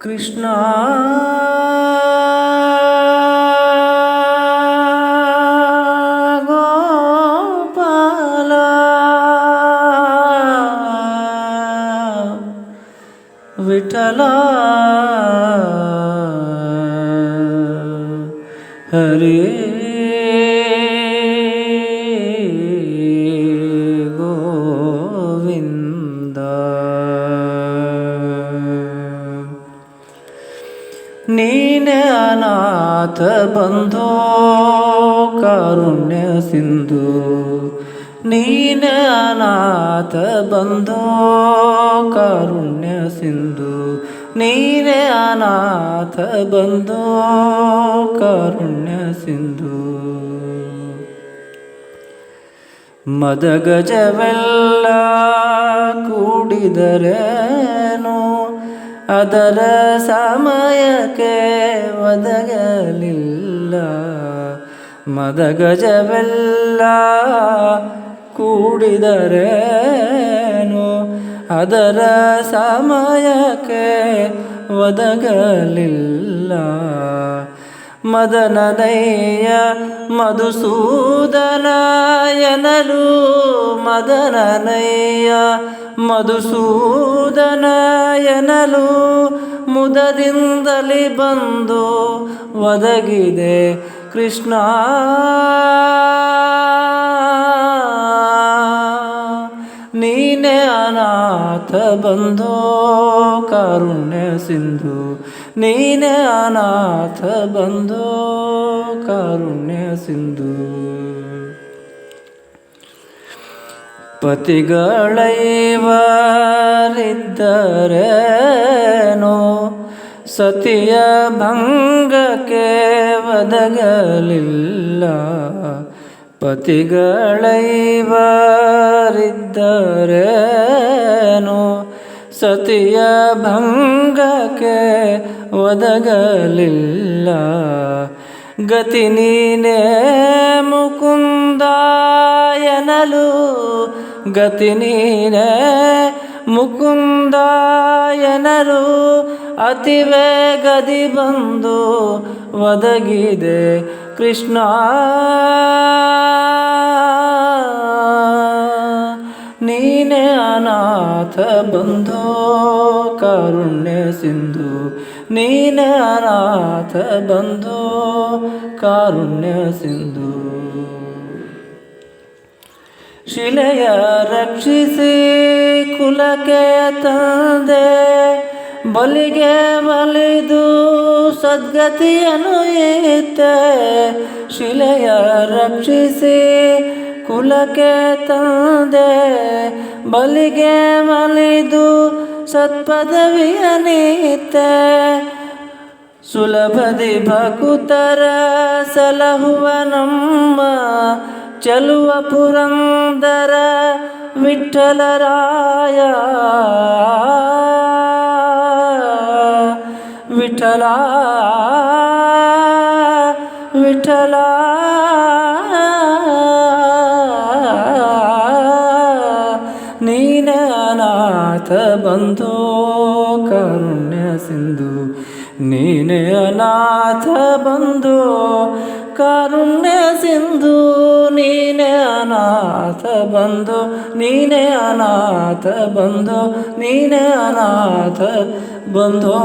ಕೃಷ್ಣ ಗೋಪಾಲ ವಿಠಲ ಹರೇ ಗೋವಿಂದ. ನೀನೆ ಅನಾಥ ಬಂಧೋ ಕಾರುಣ್ಯ ಸಿಂಧು, ನೀನೆ ಅನಾಥ ಬಂಧೋ ಕಾರುಣ್ಯ ಸಿಂಧು, ನೀನೆ ಅನಾಥ ಬಂಧೋ ಕಾರುಣ್ಯ ಸಿಂಧು. ಮದಗಜವೆಲ್ಲ ಕೂಡಿದರೇನು ಅದರ ಸಮಯಕ್ಕೆ ಒದಗಲಿಲ್ಲ. ಮದಗಜವೆಲ್ಲ ಕೂಡಿದರೇನು ಅದರ ಸಮಯಕ್ಕೆ ಒದಗಲಿಲ್ಲ. ಮದನನಯ್ಯ ಮಧುಸೂದನ ಎನ್ನಲು, ಮದನನಯ್ಯ ಮಧುಸೂದನ ಎನ್ನಲು ಮುದದಿಂದಲೇ ಬಂದು ಒದಗಿದೆ ಕೃಷ್ಣ. ನೀನೆ ಅನಾಥ ಬಂಧೋ ಕಾರುಣ್ಯ ಸಿಂಧು, ನೀನೆ ಅನಾಥ ಬಂಧೋ ಕಾರುಣ್ಯ ಸಿಂಧು. ಪತಿಗಳೈವರಿದ್ದರೇನೋ ಸತಿಯ ಭಂಗಕ್ಕೆ ಒದಗಲಿಲ್ಲ. ಪತಿಗಳೈವರಿದ್ದರೇನೋ ಸತಿಯ ಭಂಗಕ್ಕೆ ಒದಗಲಿಲ್ಲ. ಗತಿ ನೀನೇ ಮುಕುಂದ ಎನ್ನಲು, ಗತಿ ನೀನೇ ಮುಕುಂದ ಎನ್ನಲು ಅತಿ ವೇಗದಿ ಬಂದು ಒದಗಿದೆ ಕೃಷ್ಣ. ನೀನೆ ಅನಾಥ ಬಂಧೋ ಕಾರುಣ್ಯ ಸಿಂಧು, ನೀನೆ ಅನಾಥ ಬಂಧೋ ಕಾರುಣ್ಯ ಸಿಂಧು. ಶಿಲೆಯ ರಕ್ಷಿಸಿ ಕುಲಕ್ಕೆ ತಂದೆ, ಬಲಿಗೆ ಬಲಿದು ಸದ್ಗತಿಯನ್ನು ಇತ್ತೆ. ಶಿಲೆಯ ರಕ್ಷಿಸಿ ಕುಲಕ್ಕೆ ತಂದೆ, ಬಲಿಗೆ ಬಲಿದು ಸತ್ಪದವಿಯನಿತ್ತೆ. ಸುಲಭದಿ ಭಕುತರ ಸಲಹುವ ನಮ್ಮ ಚಲುವ ಪುರಂದರ ವಿಠಲರಾಯ. ವಿಠಲ ವಿಠಲ ನೀನೆ ಅನಾಥ ಬಂಧೋ ಕಾರುಣ್ಯ ಸಿಂಧು, ನೀನೆ ಅನಾಥ ಬಂಧೋ ಕಾರುಣ್ಯ ಸಿಂಧು. ನೀನೆ ಅನಾಥ ಬಂಧೋ, ನೀನೆ ಅನಾಥ ಬಂಧೋ, ನೀನೆ ಅನಾಥ ಬಂಧೋ.